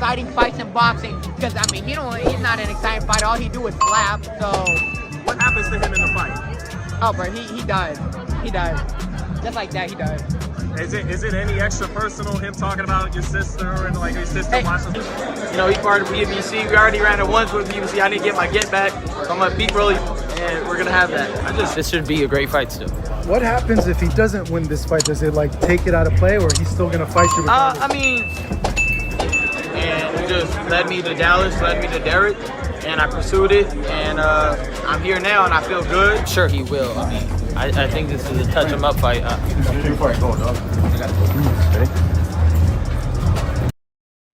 exciting fights in boxing because, I mean, he's not an exciting fighter. All he do is slap, so. What happens to him in the fight? Oh, bro, he does. He does. Just like that, he does. Is it any extra personal, him talking about your sister and like your sister watching? You know, he's part of PBC. We already ran it once with PBC. I didn't get my get back. So I'm gonna beat Rolly, and we're gonna have that. This should be a great fight still. What happens if he doesn't win this fight? Does it like take it out of play, or he's still gonna fight you? I mean, and he just led me to Dallas, led me to Derek, and I pursued it, and I'm here now, and I feel good. Sure, he will. I mean, I think this is a touch him up fight. Before I go, dog, I got to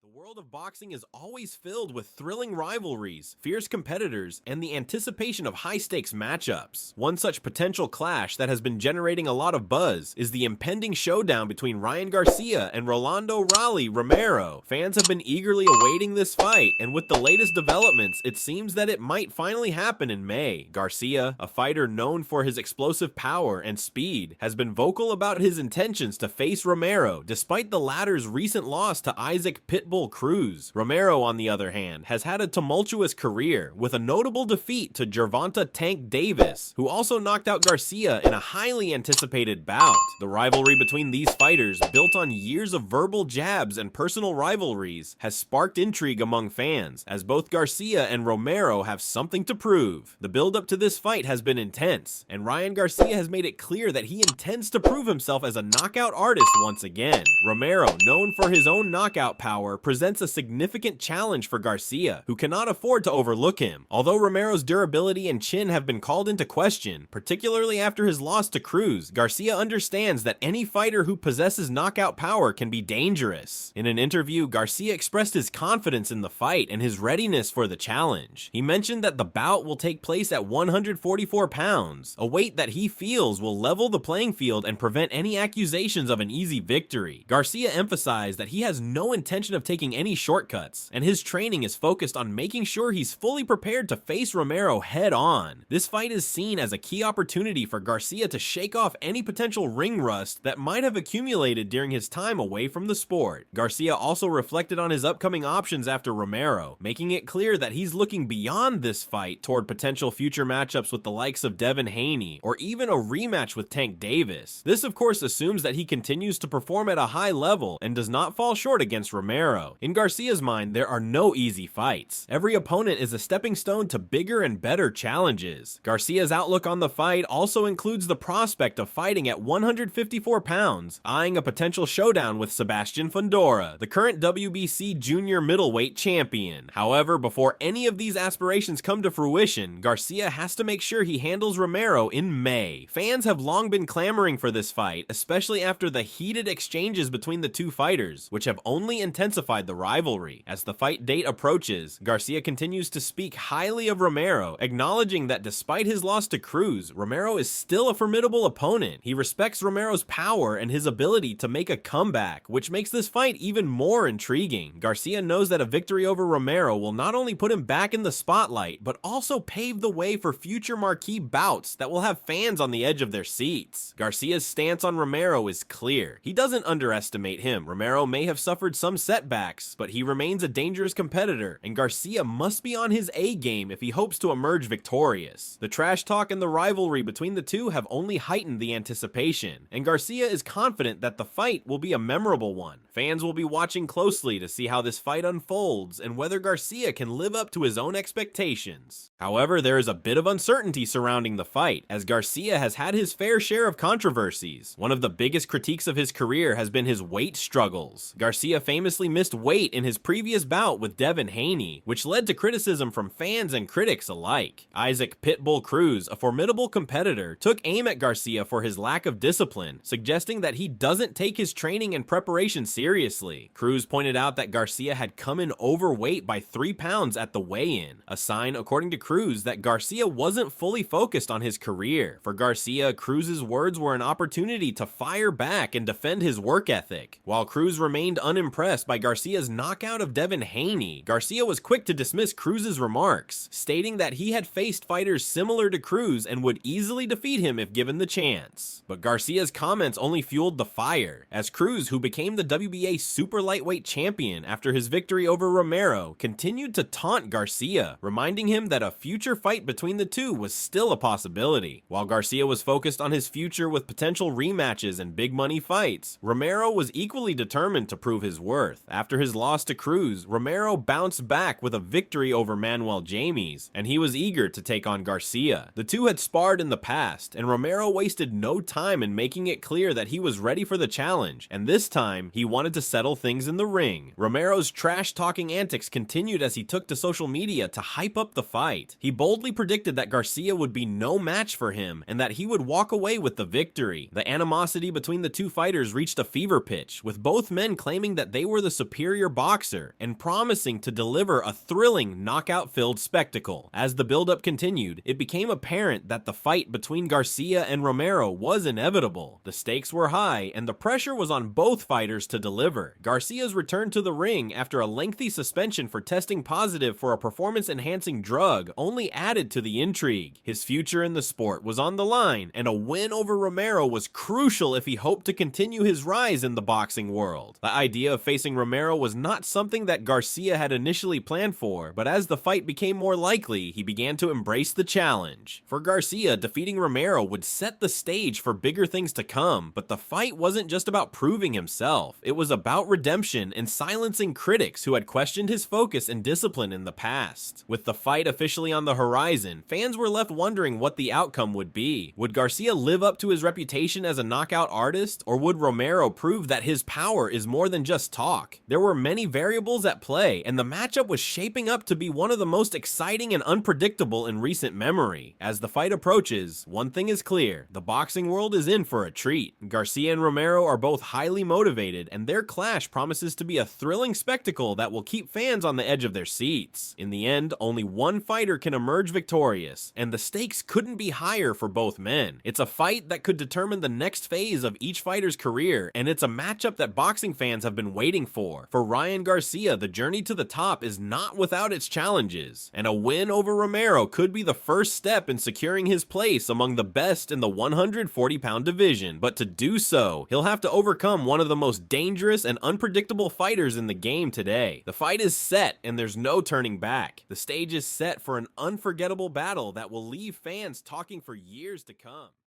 The world of boxing is always filled with thrilling rivalries, fierce competitors, and the anticipation of high-stakes matchups. One such potential clash that has been generating a lot of buzz is the impending showdown between Ryan Garcia and Rolly Romero. Fans have been eagerly awaiting this fight, and with the latest developments, it seems that it might finally happen in May. Garcia, a fighter known for his explosive power and speed, has been vocal about his intentions to face Romero, despite the latter's recent loss to Isaac Pitbull Cruz. Romero, on the other hand, has had a tumultuous career, with a notable defeat to Gervonta Tank Davis, who also knocked out Garcia in a highly anticipated bout. The rivalry between these fighters, built on years of verbal jabs and personal rivalries, has sparked intrigue among fans, as both Garcia and Romero have something to prove. The build-up to this fight has been intense, and Ryan Garcia has made it clear that he intends to prove himself as a knockout artist once again. Romero, known for his own knockout power, presents a significant challenge for Garcia, who cannot afford to overlook him. Although Romero's durability and chin have been called into question, particularly after his loss to Cruz, Garcia understands that any fighter who possesses knockout power can be dangerous. In an interview, Garcia expressed his confidence in the fight and his readiness for the challenge. He mentioned that the bout will take place at 144 pounds, a weight that he feels will level the playing field and prevent any accusations of an easy victory. Garcia emphasized that he has no intention of taking any shortcuts, and his training is focused on making sure he's fully prepared to face Romero head on. This fight is seen as a key opportunity for Garcia to shake off any potential ring rust that might have accumulated during his time away from the sport. Garcia also reflected on his upcoming options after Romero, making it clear that he's looking beyond this fight toward potential future matchups with the likes of Devin Haney, or even a rematch with Tank Davis. This of course assumes that he continues to perform at a high level and does not fall short against Romero. In Garcia's mind, there are no easy fights. Every opponent is a stepping stone to bigger and better challenges. Garcia's outlook on the fight also includes the prospect of fighting at 154 pounds, eyeing a potential showdown with Sebastian Fundora, the current WBC junior middleweight champion. However, before any of these aspirations come to fruition, Garcia has to make sure he handles Romero in May. Fans have long been clamoring for this fight, especially after the heated exchanges between the two fighters, which have only intensified the rivalry. As the fight date approaches, Garcia continues to speak highly of Romero, acknowledging that despite his loss to Cruz, Romero is still a formidable opponent. He respects Romero's power and his ability to make a comeback, which makes this fight even more intriguing. Garcia knows that a victory over Romero will not only put him back in the spotlight, but also pave the way for future marquee bouts that will have fans on the edge of their seats. Garcia's stance on Romero is clear. He doesn't underestimate him. Romero may have suffered some setbacks, but he remains a dangerous competitor, and Garcia must be on his A game if he hopes to emerge victorious. The trash talk and the rivalry between the two have only heightened the anticipation, and Garcia is confident that the fight will be a memorable one. Fans will be watching closely to see how this fight unfolds and whether Garcia can live up to his own expectations. However, there is a bit of uncertainty surrounding the fight, as Garcia has had his fair share of controversies. One of the biggest critiques of his career has been his weight struggles. Garcia famously missed weight in his previous bout with Devin Haney, which led to criticism from fans and critics alike. Isaac Pitbull Cruz, a formidable competitor, took aim at Garcia for his lack of discipline, suggesting that he doesn't take his training and preparation seriously. Cruz pointed out that Garcia had come in overweight by 3 pounds at the weigh-in, a sign, according to Cruz, that Garcia wasn't fully focused on his career. For Garcia, Cruz's words were an opportunity to fire back and defend his work ethic. While Cruz remained unimpressed by Garcia's knockout of Devin Haney, Garcia was quick to dismiss Cruz's remarks, stating that he had faced fighters similar to Cruz and would easily defeat him if given the chance. But Garcia's comments only fueled the fire, as Cruz, who became the WBA super lightweight champion after his victory over Romero, continued to taunt Garcia, reminding him that a future fight between the two was still a possibility. While Garcia was focused on his future with potential rematches and big money fights, Romero was equally determined to prove his worth. After his loss to Cruz, Romero bounced back with a victory over Manuel James, and he was eager to take on Garcia. The two had sparred in the past, and Romero wasted no time in making it clear that he was ready for the challenge, and this time, he wanted to settle things in the ring. Romero's trash-talking antics continued as he took to social media to hype up the fight. He boldly predicted that Garcia would be no match for him, and that he would walk away with the victory. The animosity between the two fighters reached a fever pitch, with both men claiming that they were the superior boxer, and promising to deliver a thrilling, knockout-filled spectacle. As the build-up continued, it became apparent that the fight between Garcia and Romero was inevitable. The stakes were high, and the pressure was on both fighters to deliver. Garcia's return to the ring after a lengthy suspension for testing positive for a performance-enhancing drug only added to the intrigue. His future in the sport was on the line, and a win over Romero was crucial if he hoped to continue his rise in the boxing world. The idea of facing Romero was not something that Garcia had initially planned for, but as the fight became more likely, he began to embrace the challenge. For Garcia, defeating Romero would set the stage for bigger things to come, but the fight wasn't just about proving himself. It was about redemption and silencing critics who had questioned his focus and discipline in the past. With the fight officially on the horizon, fans were left wondering what the outcome would be. Would Garcia live up to his reputation as a knockout artist, or would Romero prove that his power is more than just talk? There were many variables at play, and the matchup was shaping up to be one of the most exciting and unpredictable in recent memory. As the fight approaches, one thing is clear: the boxing world is in for a treat. Garcia and Romero are both highly motivated, and their clash promises to be a thrilling spectacle that will keep fans on the edge of their seats. In the end, only one fighter can emerge victorious, and the stakes couldn't be higher for both men. It's a fight that could determine the next phase of each fighter's career, and it's a matchup that boxing fans have been waiting for. For Ryan Garcia, the journey to the top is not without its challenges, and a win over Romero could be the first step in securing his place among the best in the 140-pound division. But to do so, he'll have to overcome one of the most dangerous and unpredictable fighters in the game today. The fight is set, and there's no turning back. The stage is set for an unforgettable battle that will leave fans talking for years to come.